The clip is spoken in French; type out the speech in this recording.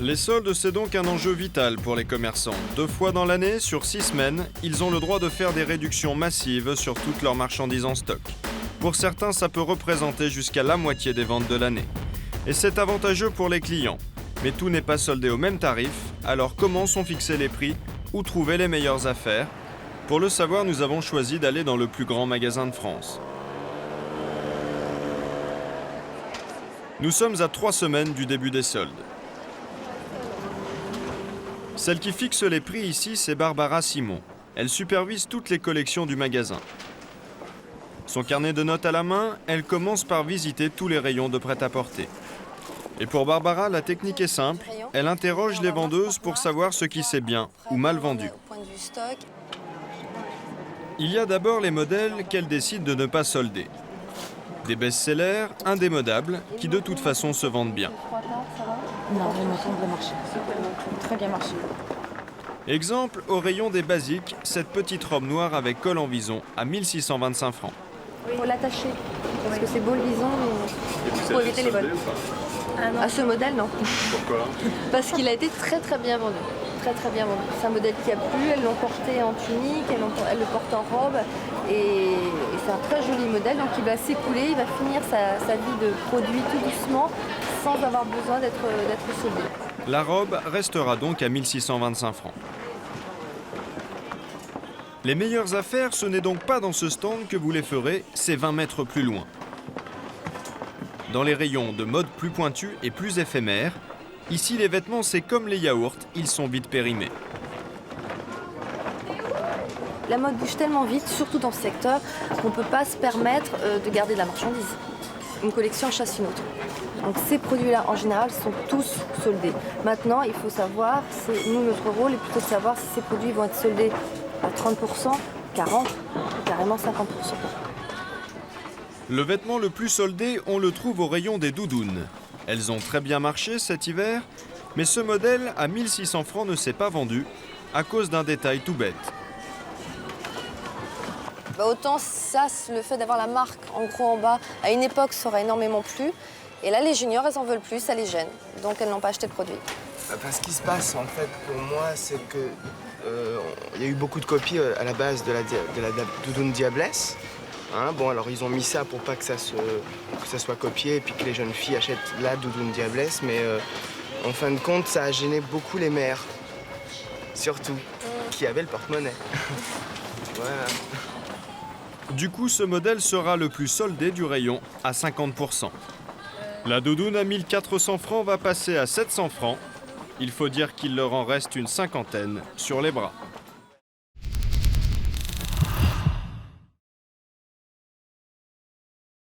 Les soldes, c'est donc un enjeu vital pour les commerçants. 2 fois dans l'année, sur 6 semaines, ils ont le droit de faire des réductions massives sur toutes leurs marchandises en stock. Pour certains, ça peut représenter jusqu'à la moitié des ventes de l'année. Et c'est avantageux pour les clients. Mais tout n'est pas soldé au même tarif, alors comment sont fixés les prix? Où trouver les meilleures affaires? Pour le savoir, nous avons choisi d'aller dans le plus grand magasin de France. Nous sommes à 3 semaines du début des soldes. Celle qui fixe les prix ici, c'est Barbara Simon. Elle supervise toutes les collections du magasin. Son carnet de notes à la main, elle commence par visiter tous les rayons de prêt-à-porter. Et pour Barbara, la technique est simple. Elle interroge les vendeuses pour savoir ce qui s'est bien ou mal vendu. Il y a d'abord les modèles qu'elle décide de ne pas solder. Des best-sellers indémodables qui de toute façon se vendent bien. Non, vraiment, ça bien marché. Très bien marché. Exemple, au rayon des basiques, cette petite robe noire avec col en vison à 1625 francs. Il faut l'attacher, parce que c'est beau le vison, mais pour éviter les vols. À ce modèle, non. Pourquoi? Parce qu'il a été très très bien vendu. Très très bien vendu. C'est un modèle qui a plu, elles l'ont porté en tunique, elles le portent en robe. Et c'est un très joli modèle, donc il va s'écouler, il va finir sa vie de produit tout doucement, sans avoir besoin d'être soldé. La robe restera donc à 1625 francs. Les meilleures affaires, ce n'est donc pas dans ce stand que vous les ferez, c'est 20 mètres plus loin. Dans les rayons de mode plus pointus et plus éphémères, ici les vêtements c'est comme les yaourts, ils sont vite périmés. La mode bouge tellement vite, surtout dans ce secteur, qu'on ne peut pas se permettre de garder de la marchandise. Une collection chasse une autre. Donc ces produits-là, en général, sont tous soldés. Maintenant, il faut savoir, notre rôle est plutôt de savoir si ces produits vont être soldés à 30%, 40% ou carrément 50%. Le vêtement le plus soldé, on le trouve au rayon des doudounes. Elles ont très bien marché cet hiver, mais ce modèle à 1600 francs ne s'est pas vendu à cause d'un détail tout bête. Autant ça, le fait d'avoir la marque en gros en bas, à une époque, ça aurait énormément plu. Et là, les juniors, elles en veulent plus, ça les gêne. Donc elles n'ont pas acheté le produit. Ce qui se passe, en fait, pour moi, c'est que y a eu beaucoup de copies à la base de la doudoune Diablesse. Bon, alors ils ont mis ça pour pas que ça soit copié et puis que les jeunes filles achètent la doudoune Diablesse. Mais en fin de compte, ça a gêné beaucoup les mères, surtout, qui avaient le porte-monnaie. Voilà. Du coup, ce modèle sera le plus soldé du rayon à 50%. La doudoune à 1400 francs va passer à 700 francs. Il faut dire qu'il leur en reste une cinquantaine sur les bras.